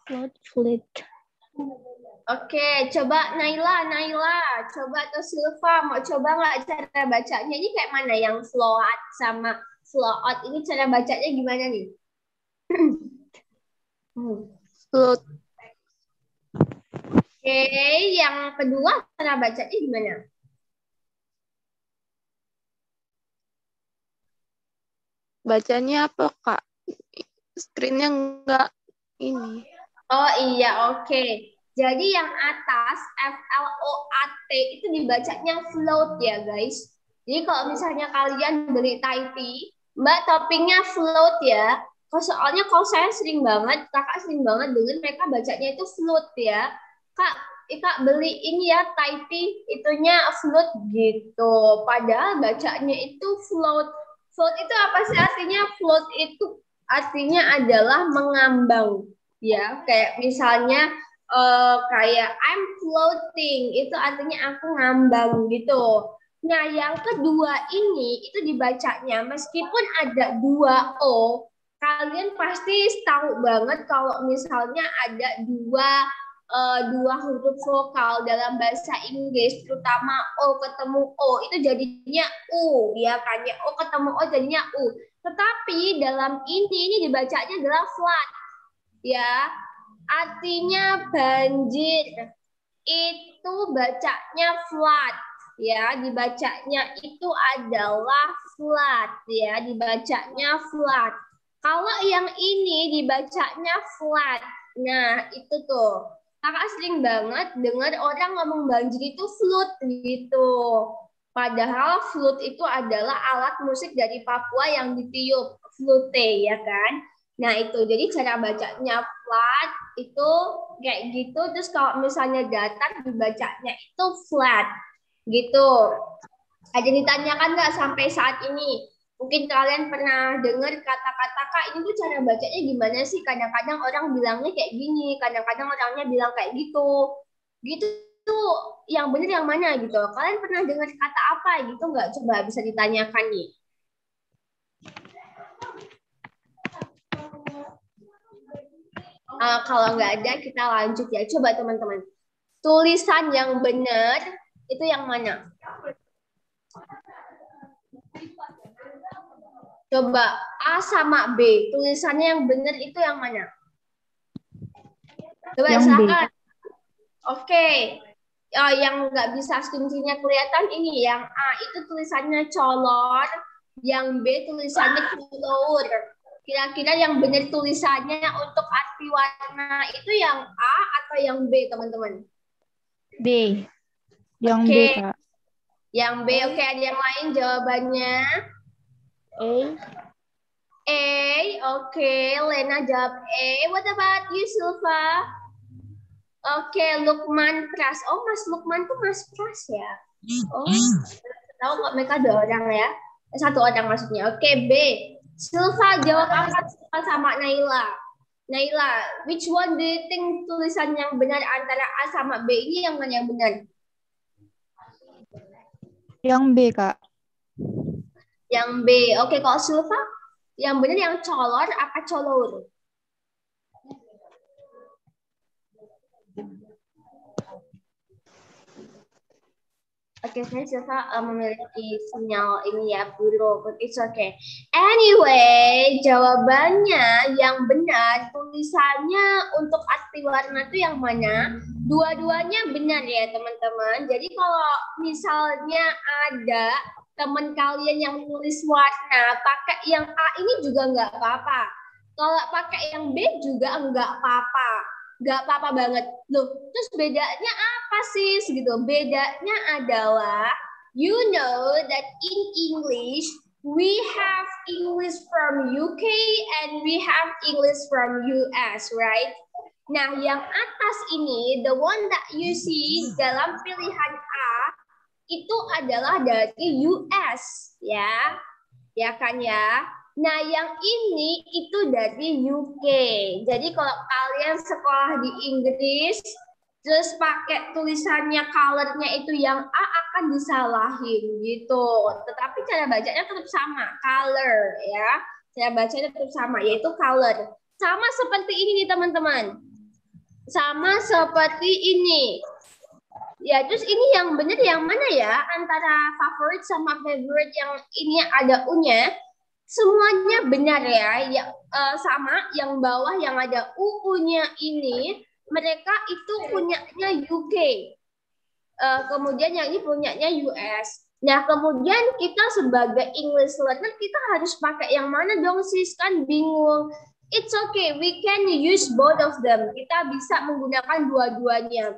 Float, flat. Oke, coba Naila, coba atau Silva mau coba nggak cara bacanya? Ini kayak mana yang float sama float? Ini cara bacanya gimana nih? Float. Oke, yang kedua cara bacanya gimana? Bacanya apa, Kak? Screen-nya enggak ini. Oh iya, oke. Jadi yang atas FLOAT itu dibacanya float ya, guys. Jadi kalau misalnya kalian beli Thai tea, Mbak toppingnya float ya. Soalnya kalau saya sering banget, kakak sering banget dengar mereka bacanya itu float ya. Kak beli ini ya Thai tea, itunya float gitu. Padahal bacanya itu float. Float itu apa sih artinya? Float itu artinya adalah mengambang. Ya, kayak misalnya kayak I'm floating, itu artinya aku ngambang gitu. Nah, yang kedua ini itu dibacanya meskipun ada dua O, kalian pasti tahu banget kalau misalnya ada dua dua huruf vokal dalam bahasa Inggris, terutama O ketemu O, itu jadinya U, ya kan ya. O ketemu O jadinya U. Tetapi dalam ini dibacanya adalah flat, ya. Artinya banjir. Itu bacanya flat, ya. Dibacanya itu adalah flat, ya. Dibacanya flat. Kalau yang ini dibacanya flat. Nah, itu tuh. Kakak sering banget dengar orang ngomong banjir itu flute gitu. Padahal flute itu adalah alat musik dari Papua yang ditiup, flute ya kan. Nah itu, jadi cara bacanya flat itu kayak gitu. Terus kalau misalnya datar dibacanya itu flat gitu. Ada ditanyakan nggak sampai saat ini? Mungkin kalian pernah dengar kata-kata Kak, ini tuh cara bacanya gimana sih? Kadang-kadang orang bilangnya kayak gini, kadang-kadang orangnya bilang kayak gitu. Gitu tuh yang benar yang mana gitu. Kalian pernah dengar kata apa gitu nggak? Coba bisa ditanyakan nih. Kalau nggak ada kita lanjut ya. Coba teman-teman. Tulisan yang benar itu yang mana? Coba A sama B, tulisannya yang benar itu yang mana? Coba yang silakan. Oke. Yang nggak bisa screen-nya kelihatan ini yang A itu tulisannya color, yang B tulisannya color. Kira-kira yang benar tulisannya untuk arti warna itu yang A atau yang B, teman-teman? B. Yang B, Kak. Yang B, oke. Ada yang lain jawabannya? A. Oke. Lena jawab A. What about you, Silva? Oke, Lukman Pras. Oh, Mas Lukman tuh Mas Pras ya? Oh, tahu kok mereka 2 orang ya? 1 orang maksudnya. Oke, B. Silva jawab apa sama Naila? Naila, which one do you think tulisan yang benar antara A sama B ini yang mana yang benar? Yang B, Kak. Yang B. Oke, kalau Silva, yang benar yang color apa color? Oke, saya Silva memiliki sinyal ini ya, buruk, but it's okay. Anyway, jawabannya yang benar, tulisannya untuk arti warna itu yang mana? Dua-duanya benar ya, teman-teman. Jadi kalau misalnya ada teman kalian yang tulis warna, pakai yang A ini juga nggak apa-apa. Kalau pakai yang B juga nggak apa-apa. Nggak apa-apa banget. Loh, terus bedanya apa sih? Gitu. Bedanya adalah, you know that in English, we have English from UK and we have English from US, right? Nah, yang atas ini, the one that you see dalam pilihan A, itu adalah dari US, ya. Ya kan ya? Nah, yang ini itu dari UK. Jadi kalau kalian sekolah di Inggris, terus pakai tulisannya colornya itu yang A akan disalahin gitu. Tetapi cara bacanya tetap sama, color ya. Cara bacanya tetap sama, yaitu color. Sama seperti ini nih teman-teman. Sama seperti ini. Ya, terus ini yang benar yang mana ya? Antara favorit sama favorite yang ini ada U-nya. Semuanya benar ya, sama yang bawah yang ada UU-nya ini, mereka itu punyanya UK. Kemudian yang ini punyanya US. Nah, kemudian kita sebagai English learner, kita harus pakai yang mana dong sis? Kan bingung. It's okay, we can use both of them. Kita bisa menggunakan dua-duanya.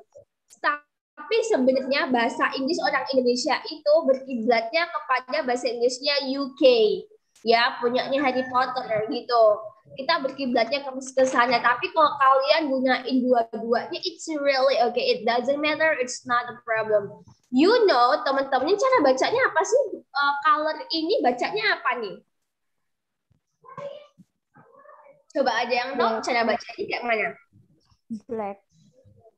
Tapi sebenarnya bahasa Inggris orang Indonesia itu berkiblatnya kepada bahasa Inggrisnya UK. Ya, punyanya Harry Potter gitu. Kita berkiblatnya ke sana. Tapi kalau kalian gunain dua-duanya, it's really okay. It doesn't matter. It's not a problem. You know, teman-teman, cara bacanya apa sih? Color ini bacanya apa nih? Coba ada yang tahu cara bacanya kayak mana? Black.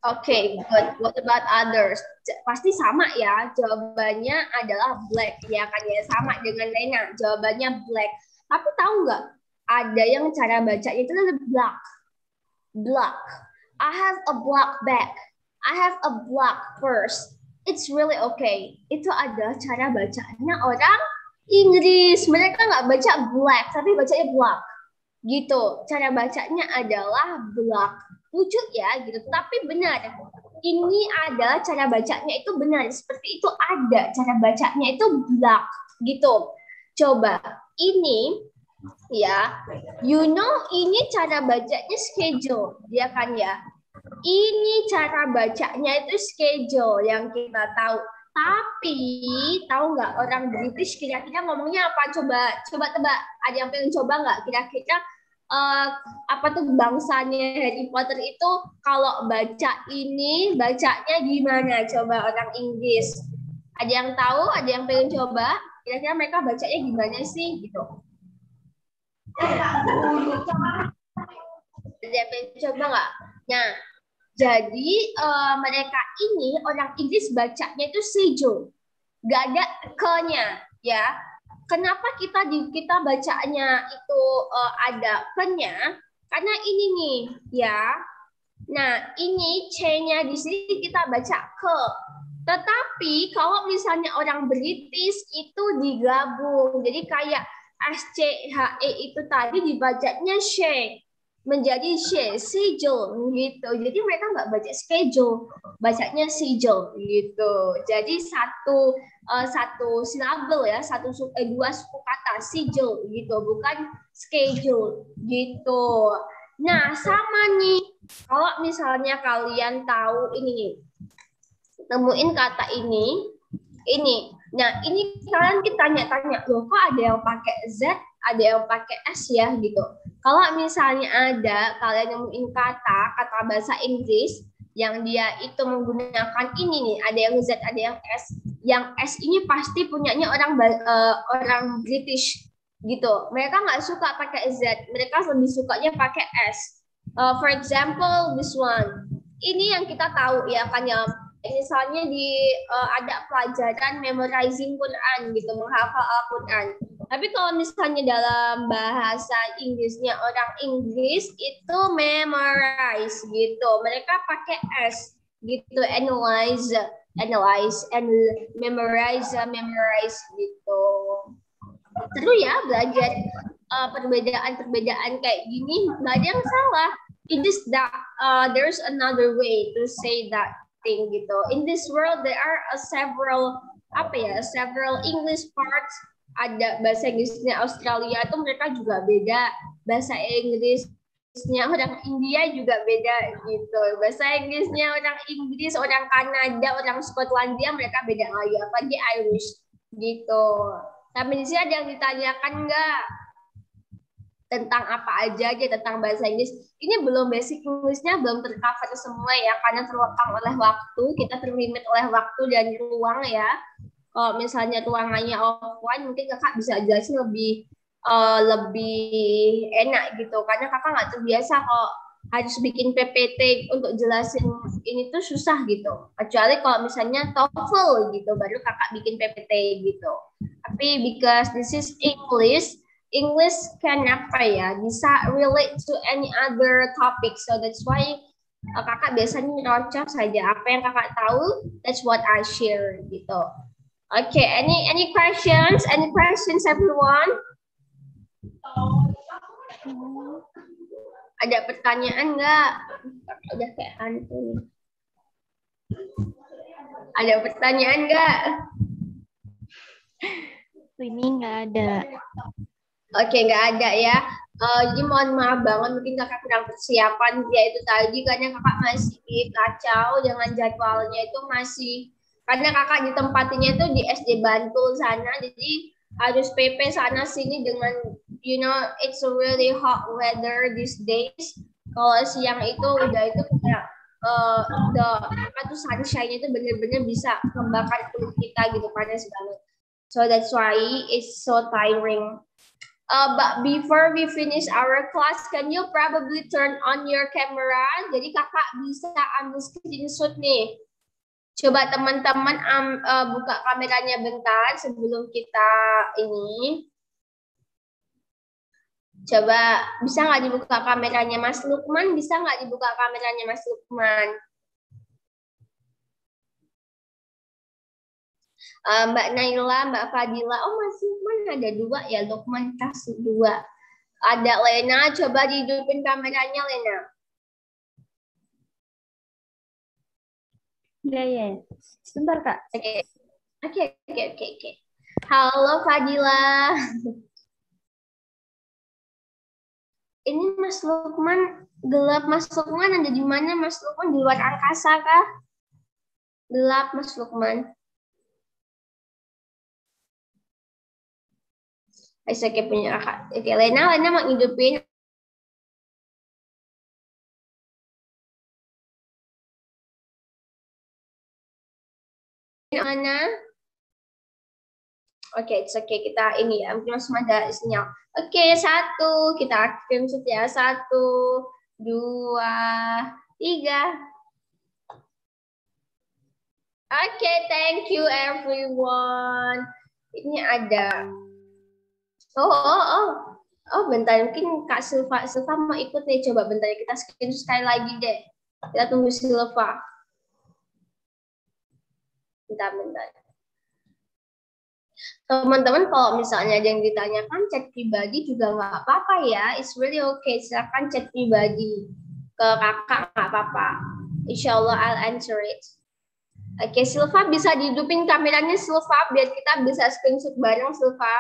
Oke, good. What about others? Pasti sama ya. Jawabannya adalah black ya kan ya, sama dengan Lena. Jawabannya black. Tapi tahu nggak? Ada yang cara bacanya itu black. Black. I have a black bag. I have a black purse. It's really okay. Itu adalah cara bacanya orang Inggris. Mereka nggak baca black, tapi bacanya black. Gitu. Cara bacanya adalah black. Lucu ya, gitu. Tapi benar. Ini adalah cara bacanya itu benar. Seperti itu ada. Cara bacanya itu black. Gitu. Coba. Ini, ya. You know, ini cara bacanya schedule. Ya kan ya? Ini cara bacanya itu schedule yang kita tahu. Tapi tahu nggak orang British kira-kira ngomongnya apa? Coba tebak. Ada yang pengen coba nggak? Kira-kira apa tuh bangsanya Harry Potter itu kalau baca ini bacanya gimana? Coba orang Inggris. Ada yang tahu? Ada yang pengen coba? Kira-kira mereka bacanya gimana sih? Gitu. Ada yang pengen coba nggak? Nah. Jadi mereka ini orang Inggris bacanya itu schedule, gak ada ke-nya, ya. Kenapa kita bacanya itu ada ke-nya? Karena ini nih, ya. Nah ini C-nya di sini kita baca ke. Tetapi kalau misalnya orang British itu digabung, jadi kayak SCHE itu tadi dibacanya she. Menjadi schedule gitu. Jadi mereka nggak baca schedule, bacanya schedule gitu. Jadi satu silabel ya, dua suku kata schedule gitu, bukan schedule gitu. Nah, sama nih. Kalau misalnya kalian tahu ini nih. Temuin kata ini. Nah, ini kalian tanya-tanya, loh kok ada yang pakai Z, ada yang pakai S ya gitu. Kalau misalnya ada kalian nemuin kata bahasa Inggris yang dia itu menggunakan ini nih, ada yang Z, ada yang S. Yang S ini pasti punyanya orang British gitu. Mereka nggak suka pakai Z, mereka lebih sukanya pakai S. For example, this one. Ini yang kita tahu ya kan ya. Misalnya ada pelajaran memorizing Quran gitu, menghafal Al-Quran. Tapi kalau misalnya dalam bahasa Inggrisnya orang Inggris itu memorize gitu. Mereka pakai S gitu, analyze and memorize gitu. Seru ya belajar perbedaan-perbedaan kayak gini. Nggak ada yang salah. It is that there's another way to say that thing gitu. In this world there are several English parts. Ada bahasa Inggrisnya Australia itu mereka juga beda. Bahasa Inggrisnya orang India juga beda gitu. Bahasa Inggrisnya orang Inggris, orang Kanada, orang Skotlandia mereka beda lagi. Apalagi Irish gitu. Tapi di sini ada yang ditanyakan nggak? Tentang apa aja tentang bahasa Inggris. Ini belum basic Inggrisnya belum tercover semua ya, karena terlekang oleh waktu, kita terlimit oleh waktu dan ruang ya. Kalau misalnya ruangannya offline, mungkin kakak bisa jelasin lebih enak gitu, karena kakak nggak terbiasa kalau harus bikin PPT untuk jelasin ini tuh susah gitu. Kecuali kalau misalnya TOEFL gitu, baru kakak bikin PPT gitu. Tapi because this is English can bisa relate to any other topic, so that's why kakak biasanya nyocok saja apa yang kakak tahu, that's what I share gitu. Okay, any questions? Any questions, everyone? Ada pertanyaan nggak? Udah kayak hantu. Ada pertanyaan nggak? Ini nggak ada. Oke, nggak ada ya. Jadi mohon maaf banget, mungkin kakak kurang persiapan ya itu tadi, karena kakak masih kacau dengan jadwalnya itu masih. Karena kakak ditempatinya itu di SD Bantul sana, jadi harus PP sana sini dengan, it's a really hot weather these days. Kalau siang itu udah itu kayak sunshine itu bener-bener bisa membakar kulit kita gitu, panas banget. So that's why it's so tiring. But before we finish our class, can you probably turn on your camera? Jadi kakak bisa ambil screenshot nih. Coba teman-teman buka kameranya bentar sebelum kita ini. Coba bisa nggak dibuka kameranya Mas Lukman? Bisa nggak dibuka kameranya Mas Lukman? Mbak Naila, Mbak Fadila. Oh Mas Lukman ada 2 ya. Lukman kasih 2. Ada Lena. Coba dihidupin kameranya Lena. Ya. Sebentar Kak. Oke. Halo Fadila. Ini Mas Lukman gelap. Mas Lukman ada di mana? Mas Lukman di luar angkasa kah? Gelap Mas Lukman. Oke, punya kakak. Oke, Lena mau hidupin. Mana? Oke, kita ini ya, mungkin masih ada sinyal. Oke, 1, kita screenshot ya. 1, 2, 3. Oke, thank you everyone. Ini ada. Oh, bentar, mungkin Kak Silva mau ikut nih. Coba bentar, kita screenshot sekali lagi deh. Kita tunggu Silva. Bentar. Teman-teman kalau misalnya ada yang ditanyakan chat pribadi juga nggak apa-apa ya. It's really okay. Silakan chat pribadi ke kakak, nggak apa-apa. Insya Allah I'll answer it. Oke, Silva bisa dihidupin kameranya Silva biar kita bisa screenshot bareng Silva.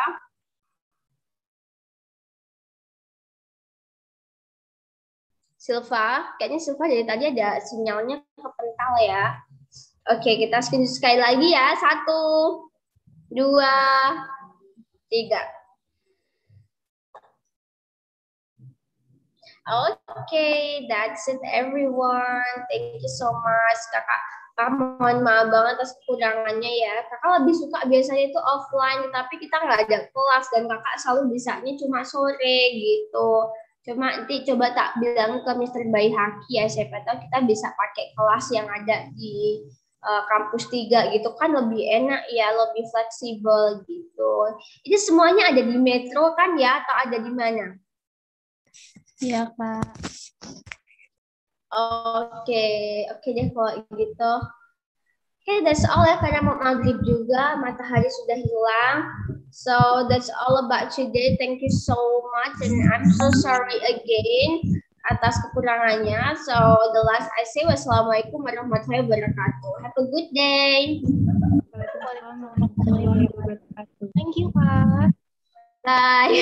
Silva, kayaknya Silva dari tadi ada sinyalnya kepental ya. Oke, kita screenshot sekali lagi ya. 1, 2, 3. Okay, that's it everyone. Thank you so much. Kakak mohon maaf banget atas kekurangannya ya. Kakak lebih suka biasanya itu offline, tapi kita nggak ada kelas dan kakak selalu bisanya cuma sore gitu. Cuma nanti coba tak bilang ke Mr. Baihaki ya, siapa tahu kita bisa pakai kelas yang ada di kampus 3 gitu kan lebih enak ya, lebih fleksibel gitu. Ini semuanya ada di Metro kan ya, atau ada di mana? Iya Kak. Oke deh kalau gitu. Oke, that's all ya, karena mau maghrib juga, matahari sudah hilang. So that's all about today. Thank you so much and I'm so sorry again atas kekurangannya. So the last I say wassalamualaikum warahmatullahi wabarakatuh. Have a good day. Thank you Kak. Bye.